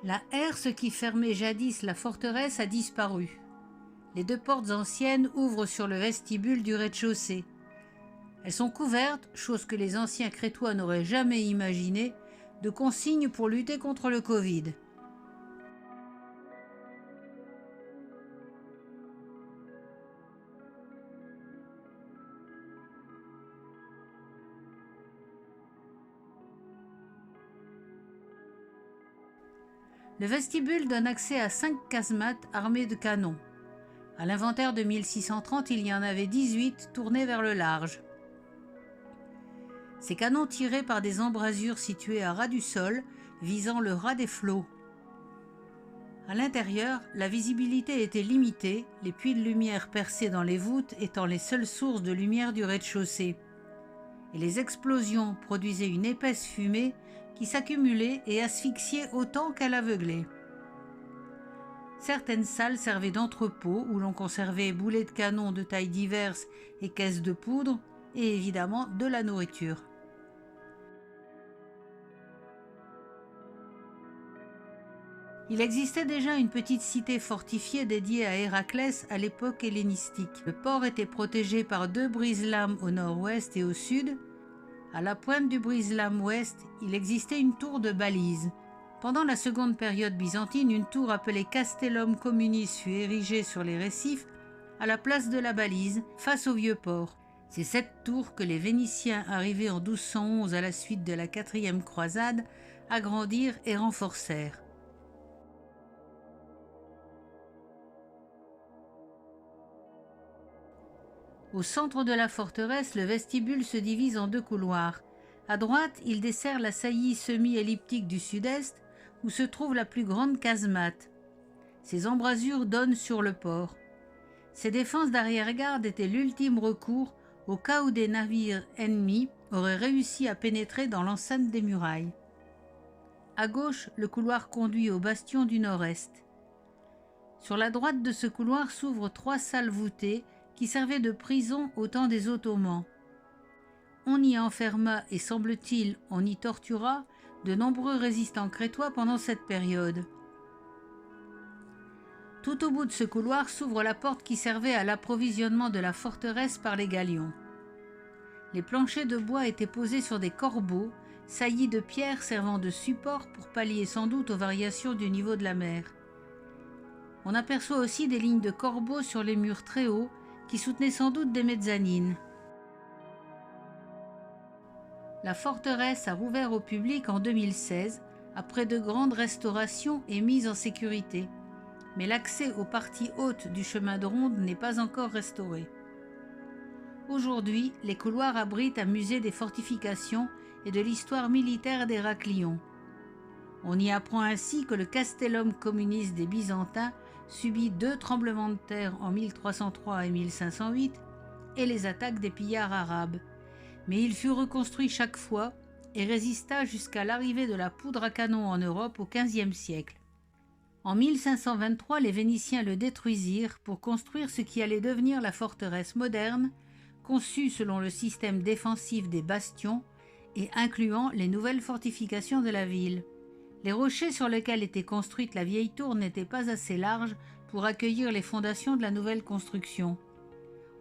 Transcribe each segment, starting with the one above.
La herse qui fermait jadis la forteresse a disparu. Les deux portes anciennes ouvrent sur le vestibule du rez-de-chaussée. Elles sont couvertes, chose que les anciens Crétois n'auraient jamais imaginée, de consignes pour lutter contre le Covid. Le vestibule donne accès à 5 casemates armées de canons. À l'inventaire de 1630, il y en avait 18 tournés vers le large. Ces canons tiraient par des embrasures situées à ras du sol, visant le ras des flots. À l'intérieur, la visibilité était limitée, les puits de lumière percés dans les voûtes étant les seules sources de lumière du rez-de-chaussée. Et les explosions produisaient une épaisse fumée qui s'accumulait et asphyxiait autant qu'elle aveuglait. Certaines salles servaient d'entrepôt où l'on conservait boulets de canon de tailles diverses et caisses de poudre, et évidemment de la nourriture. Il existait déjà une petite cité fortifiée dédiée à Héraclès à l'époque hellénistique. Le port était protégé par 2 brise-lames au nord-ouest et au sud. À la pointe du brise-lame ouest, il existait une tour de balise. Pendant la seconde période byzantine, une tour appelée Castellum Communis fut érigée sur les récifs à la place de la balise, face au vieux port. C'est cette tour que les Vénitiens, arrivés en 1211 à la suite de la 4e croisade, agrandirent et renforcèrent. Au centre de la forteresse, le vestibule se divise en 2 couloirs. À droite, il dessert la saillie semi-elliptique du sud-est, où se trouve la plus grande casemate. Ses embrasures donnent sur le port. Ces défenses d'arrière-garde étaient l'ultime recours au cas où des navires ennemis auraient réussi à pénétrer dans l'enceinte des murailles. À gauche, le couloir conduit au bastion du nord-est. Sur la droite de ce couloir s'ouvrent 3 salles voûtées qui servaient de prison au temps des Ottomans. On y enferma et, semble-t-il, on y tortura de nombreux résistants crétois pendant cette période. Tout au bout de ce couloir s'ouvre la porte qui servait à l'approvisionnement de la forteresse par les galions. Les planchers de bois étaient posés sur des corbeaux, saillies de pierre servant de support pour pallier sans doute aux variations du niveau de la mer. On aperçoit aussi des lignes de corbeaux sur les murs très hauts qui soutenaient sans doute des mezzanines. La forteresse a rouvert au public en 2016, après de grandes restaurations et mises en sécurité. Mais l'accès aux parties hautes du chemin de ronde n'est pas encore restauré. Aujourd'hui, les couloirs abritent un musée des fortifications et de l'histoire militaire d'Héraclion. On y apprend ainsi que le Castellum Communis des Byzantins subit 2 tremblements de terre en 1303 et 1508 et les attaques des pillards arabes. Mais il fut reconstruit chaque fois et résista jusqu'à l'arrivée de la poudre à canon en Europe au XVe siècle. En 1523, les Vénitiens le détruisirent pour construire ce qui allait devenir la forteresse moderne, conçue selon le système défensif des bastions et incluant les nouvelles fortifications de la ville. Les rochers sur lesquels était construite la vieille tour n'étaient pas assez larges pour accueillir les fondations de la nouvelle construction.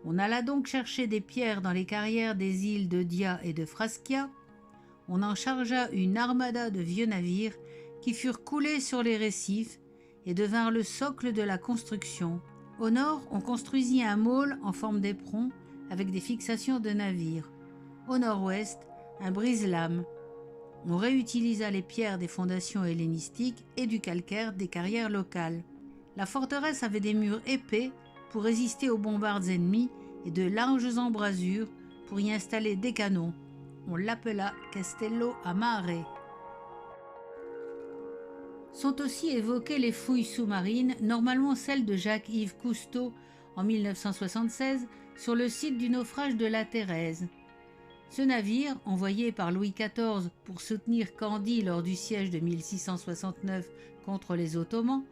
On alla donc chercher des pierres dans les carrières des îles de Dia et de Frasquia. On en chargea une armada de vieux navires qui furent coulés sur les récifs et devinrent le socle de la construction. Au nord, on construisit un môle en forme d'éperon avec des fixations de navires. Au nord-ouest, un brise-lames. On réutilisa les pierres des fondations hellénistiques et du calcaire des carrières locales. La forteresse avait des murs épais pour résister aux bombardes ennemies et de larges embrasures pour y installer des canons. On l'appela Castello a Mare. Sont aussi évoquées les fouilles sous-marines, normalement celles de Jacques-Yves Cousteau en 1976 sur le site du naufrage de la Thérèse. Ce navire, envoyé par Louis XIV pour soutenir Candie lors du siège de 1669 contre les Ottomans,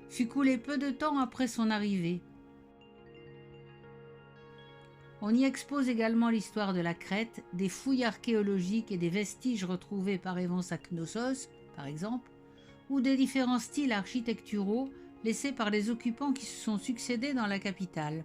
fut coulé peu de temps après son arrivée. On y expose également l'histoire de la Crète, des fouilles archéologiques et des vestiges retrouvés par Evans à Knossos, par exemple, ou des différents styles architecturaux laissés par les occupants qui se sont succédés dans la capitale.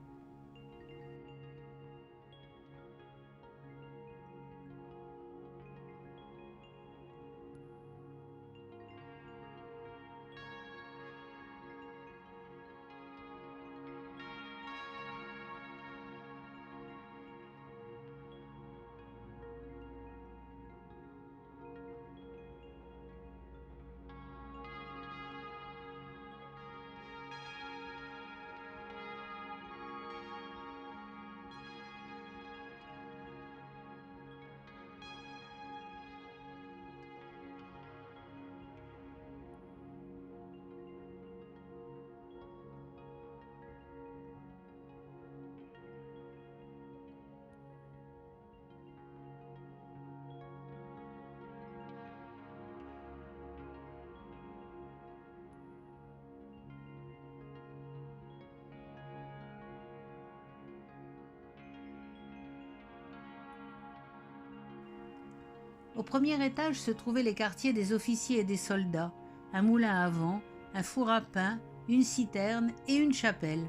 Au premier étage se trouvaient les quartiers des officiers et des soldats, un moulin à vent, un four à pain, une citerne et une chapelle.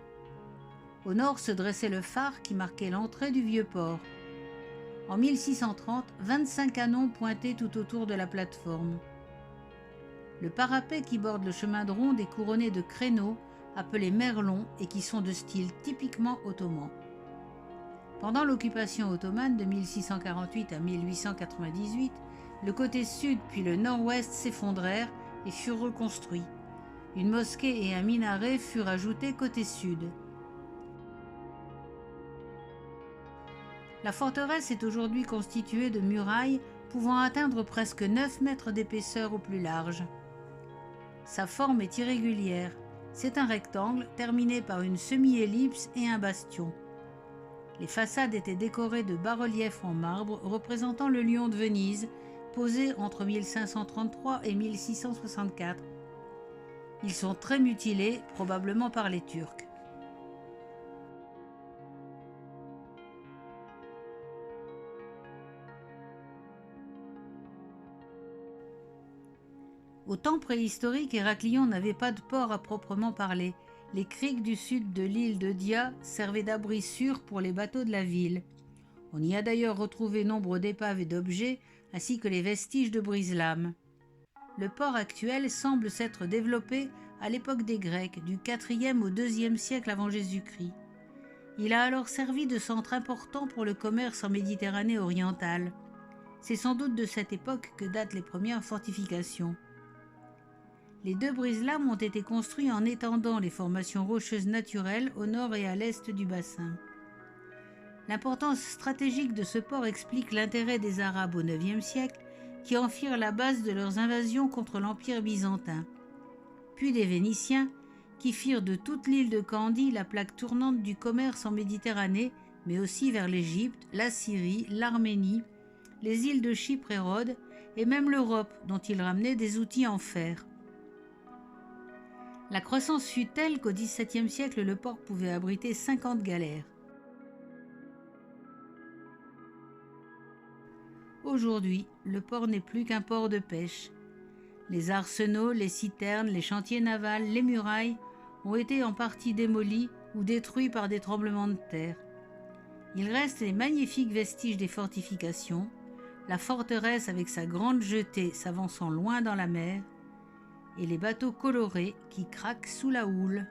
Au nord se dressait le phare qui marquait l'entrée du vieux port. En 1630, 25 canons pointaient tout autour de la plateforme. Le parapet qui borde le chemin de ronde est couronné de créneaux appelés merlons et qui sont de style typiquement ottoman. Pendant l'occupation ottomane de 1648 à 1898, le côté sud puis le nord-ouest s'effondrèrent et furent reconstruits. Une mosquée et un minaret furent ajoutés côté sud. La forteresse est aujourd'hui constituée de murailles pouvant atteindre presque 9 mètres d'épaisseur au plus large. Sa forme est irrégulière. C'est un rectangle terminé par une semi-ellipse et un bastion. Les façades étaient décorées de bas-reliefs en marbre représentant le lion de Venise, posé entre 1533 et 1664. Ils sont très mutilés, probablement par les Turcs. Au temps préhistorique, Héraclion n'avait pas de port à proprement parler. Les criques du sud de l'île de Dia servaient d'abri sûr pour les bateaux de la ville. On y a d'ailleurs retrouvé nombre d'épaves et d'objets, ainsi que les vestiges de brise-lames. Le port actuel semble s'être développé à l'époque des Grecs, du IVe au IIe siècle avant Jésus-Christ. Il a alors servi de centre important pour le commerce en Méditerranée orientale. C'est sans doute de cette époque que datent les premières fortifications. Les deux brise-lames ont été construits en étendant les formations rocheuses naturelles au nord et à l'est du bassin. L'importance stratégique de ce port explique l'intérêt des Arabes au IXe siècle, qui en firent la base de leurs invasions contre l'Empire byzantin, puis des Vénitiens, qui firent de toute l'île de Candie la plaque tournante du commerce en Méditerranée, mais aussi vers l'Égypte, la Syrie, l'Arménie, les îles de Chypre et Rhodes, et même l'Europe, dont ils ramenaient des outils en fer. La croissance fut telle qu'au XVIIe siècle, le port pouvait abriter 50 galères. Aujourd'hui, le port n'est plus qu'un port de pêche. Les arsenaux, les citernes, les chantiers navals, les murailles ont été en partie démolis ou détruits par des tremblements de terre. Il reste les magnifiques vestiges des fortifications, la forteresse avec sa grande jetée s'avançant loin dans la mer, et les bateaux colorés qui craquent sous la houle.